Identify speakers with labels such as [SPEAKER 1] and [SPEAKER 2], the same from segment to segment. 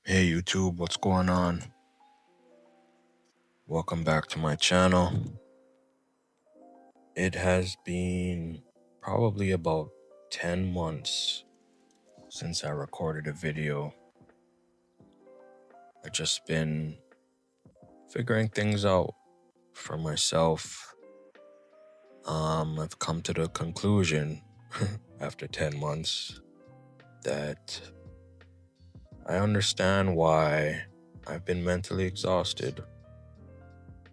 [SPEAKER 1] Hey YouTube, what's going on? Welcome back to my channel. It has been probably about 10 months since I recorded a video. I've just been figuring things out for myself. I've come to the conclusion after 10 months that I understand why I've been mentally exhausted.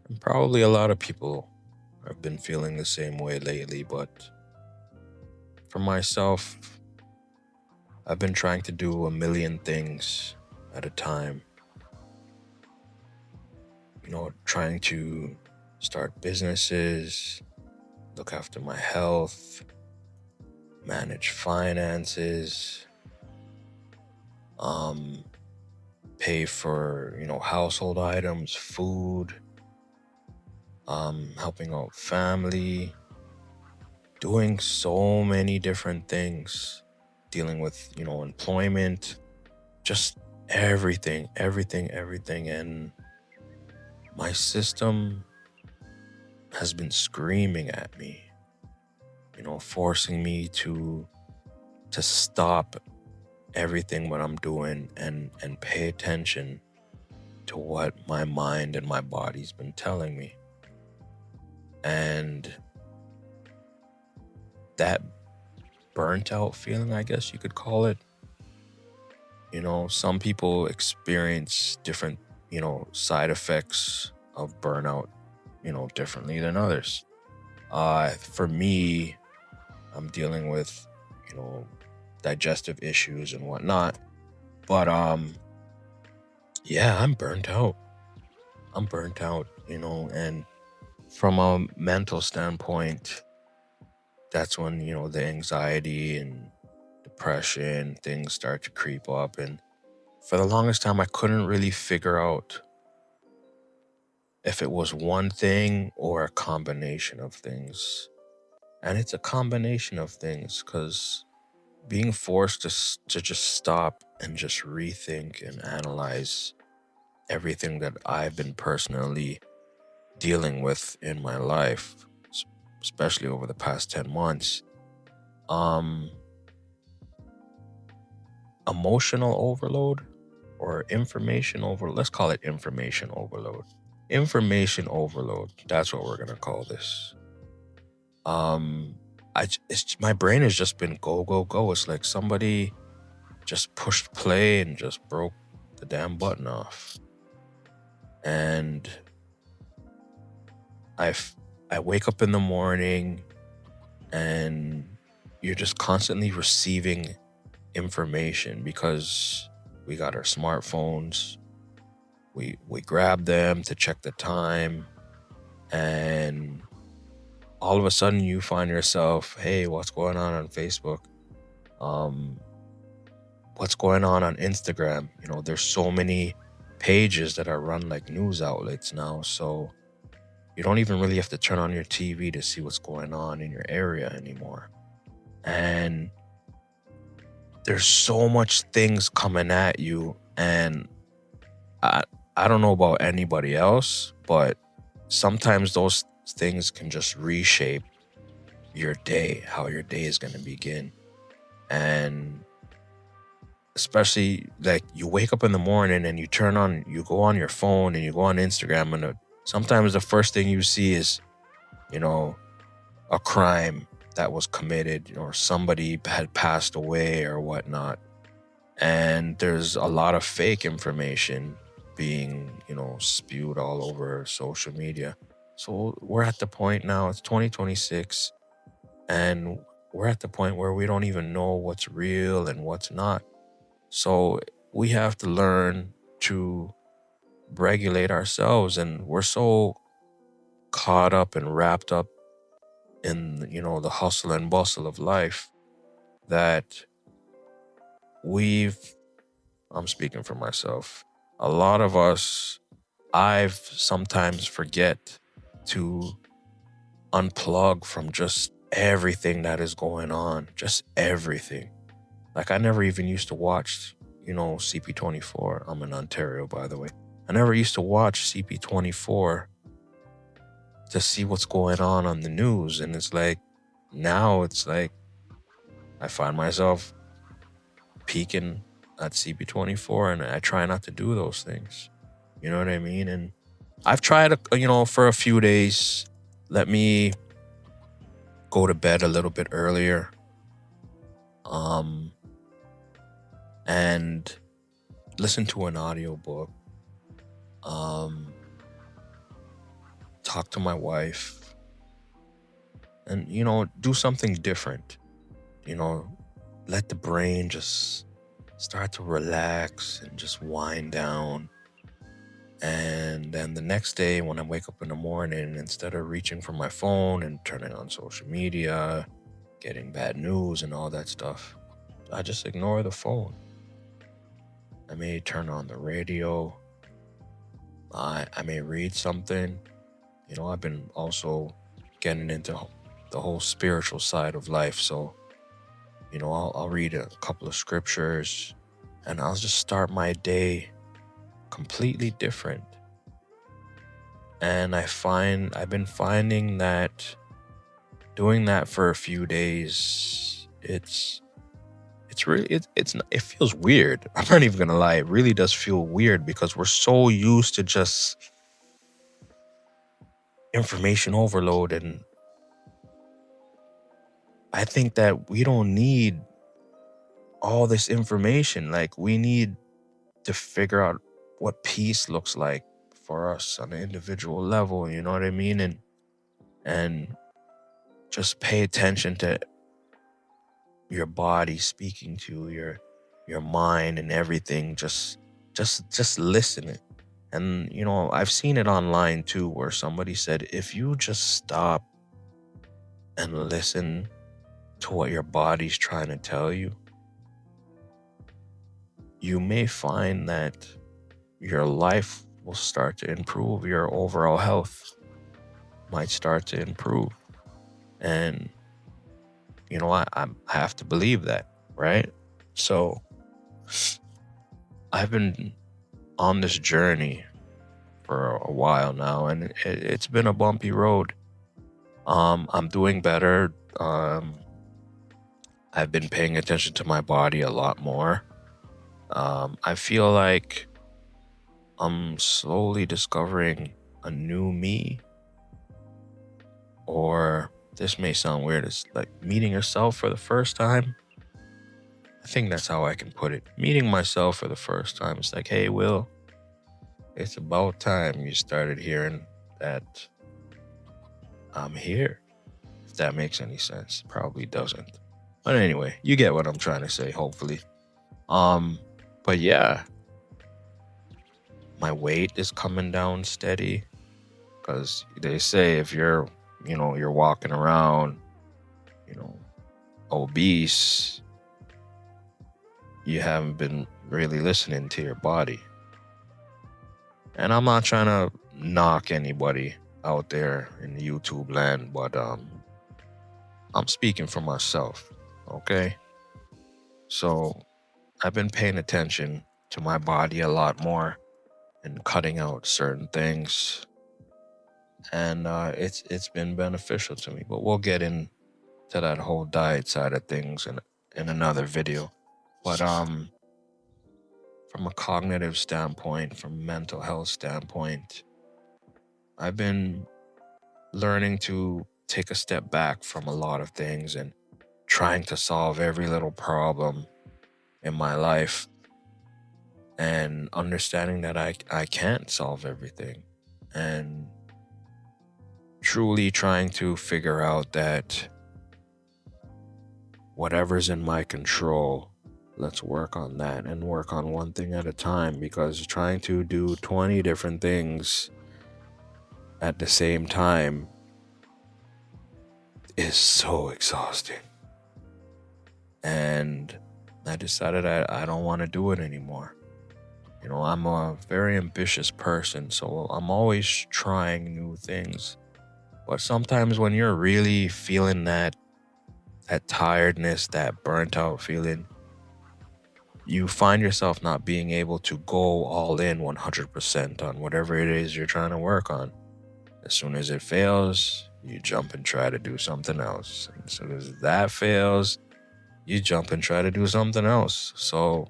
[SPEAKER 1] And probably a lot of people have been feeling the same way lately, but for myself, I've been trying to do a million things at a time. Trying to start businesses, look after my health, manage finances, pay for, household items, food, helping out family, doing so many different things, dealing with, employment, just everything. And my system has been screaming at me, forcing me to stop everything what I'm doing and pay attention to what my mind and my body's been telling me. And that burnt out feeling, I guess you could call it. Some people experience different, side effects of burnout, differently than others. For me, I'm dealing with, digestive issues and whatnot. But yeah, I'm burnt out. And from a mental standpoint, that's when, the anxiety and depression, things start to creep up. And for the longest time, I couldn't really figure out if it was one thing or a combination of things. And it's a combination of things because being forced to just stop and just rethink and analyze everything that I've been personally dealing with in my life, especially over the past 10 months. Um, Emotional overload or information overload. Let's call it information overload. Information overload. That's what we're gonna call this. My brain has just been go go go. It's like somebody just pushed play and just broke the damn button off. And I wake up in the morning and you're just constantly receiving information because we got our smartphones. We grab them to check the time, and all of a sudden you find yourself, hey, what's going on Facebook? What's going on Instagram? There's so many pages that are run like news outlets now, so you don't even really have to turn on your TV to see what's going on in your area anymore. And there's so much things coming at you, and I don't know about anybody else, but sometimes those things can just reshape your day, how your day is going to begin. And especially like you wake up in the morning and you go on your phone and you go on Instagram, and sometimes the first thing you see is, a crime that was committed, or somebody had passed away or whatnot. And there's a lot of fake information being, spewed all over social media. So we're at the point now, it's 2026, and we're at the point where we don't even know what's real and what's not. So we have to learn to regulate ourselves, and we're so caught up and wrapped up in, the hustle and bustle of life that we've, I'm speaking for myself, a lot of us, I've sometimes forget to unplug from just everything that is going on, just everything. Like I never even used to watch, CP24. I'm in Ontario, by the way. I never used to watch CP24 to see what's going on the news. And it's like, now it's like, I find myself peeking at CP24 and I try not to do those things. You know what I mean? And I've tried, for a few days, let me go to bed a little bit earlier. And listen to an audiobook. Talk to my wife. And, do something different. Let the brain just start to relax and just wind down. And then the next day when I wake up in the morning, instead of reaching for my phone and turning on social media, getting bad news and all that stuff, I just ignore the phone. I may turn on the radio. I may read something. I've been also getting into the whole spiritual side of life. So, I'll read a couple of scriptures and I'll just start my day completely different. And I've been finding that doing that for a few days, it feels weird. I'm not even gonna lie. It really does feel weird because we're so used to just information overload. And I think that we don't need all this information. Like, we need to figure out what peace looks like for us on an individual level. You know what I mean? And just pay attention to your body speaking to your mind and everything. Just listen it. And I've seen it online too, where somebody said, if you just stop and listen to what your body's trying to tell you, you may find that your life will start to improve. Your overall health might start to improve. And I have to believe that, right? So I've been on this journey for a while now, and it's been a bumpy road. I'm doing better. I've been paying attention to my body a lot more. I feel like I'm slowly discovering a new me. Or this may sound weird, it's like meeting yourself for the first time. I think that's how I can put it. Meeting myself for the first time. It's like, hey, Will, it's about time you started hearing that I'm here. If that makes any sense. Probably doesn't. But anyway, you get what I'm trying to say, hopefully. But yeah, my weight is coming down steady, because they say if you're walking around, obese, you haven't been really listening to your body. And I'm not trying to knock anybody out there in the YouTube land, but I'm speaking for myself, okay? So I've been paying attention to my body a lot more and cutting out certain things. And it's been beneficial to me. But we'll get into that whole diet side of things in another video. But from a cognitive standpoint, from a mental health standpoint, I've been learning to take a step back from a lot of things and trying to solve every little problem in my life, and understanding that I can't solve everything, and truly trying to figure out that whatever's in my control, let's work on that and work on one thing at a time, because trying to do 20 different things at the same time is so exhausting. And I decided I don't want to do it anymore. I'm a very ambitious person, so I'm always trying new things. But sometimes when you're really feeling that tiredness, that burnt out feeling, you find yourself not being able to go all in 100% on whatever it is you're trying to work on. As soon as it fails, you jump and try to do something else. And as soon as that fails, you jump and try to do something else. So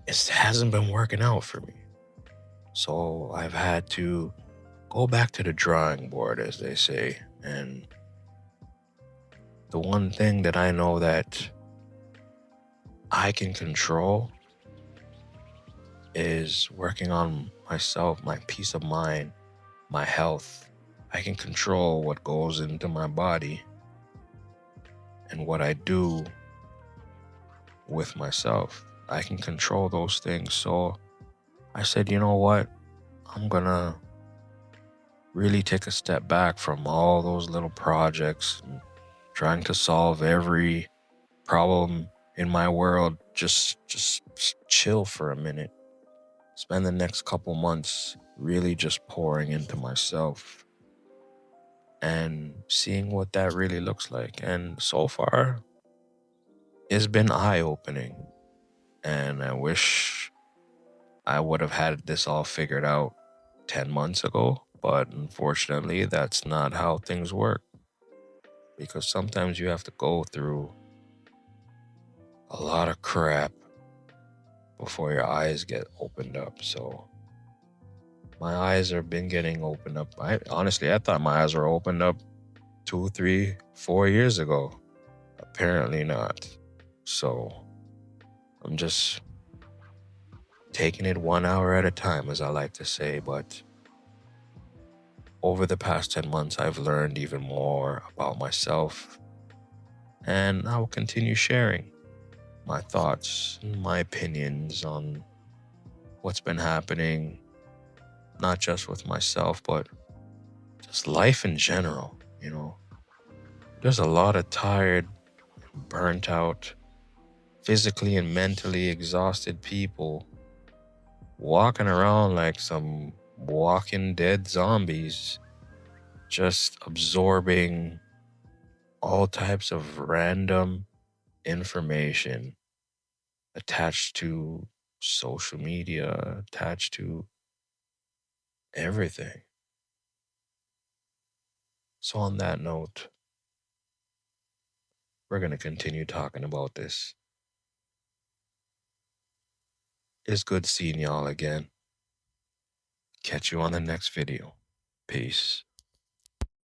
[SPEAKER 1] it hasn't been working out for me. So I've had to go back to the drawing board, as they say. And the one thing that I know that I can control is working on myself, my peace of mind, my health. I can control what goes into my body and what I do with myself. I can control those things. So I said, you know what? I'm gonna really take a step back from all those little projects and trying to solve every problem in my world. Just chill for a minute. Spend the next couple months really just pouring into myself and seeing what that really looks like. And so far, it's been eye opening. And I wish I would have had this all figured out 10 months ago. But unfortunately, that's not how things work. Because sometimes you have to go through a lot of crap before your eyes get opened up. So my eyes have been getting opened up. I thought my eyes were opened up 2, 3, 4 years ago. Apparently not. So I'm just taking it 1 hour at a time, as I like to say. But over the past 10 months, I've learned even more about myself, and I will continue sharing my thoughts and my opinions on what's been happening, not just with myself, but just life in general. There's a lot of tired, burnt out, physically and mentally exhausted people walking around like some walking dead zombies, just absorbing all types of random information attached to social media, attached to everything. So, on that note, we're going to continue talking about this. It's good seeing y'all again. Catch you on the next video. Peace.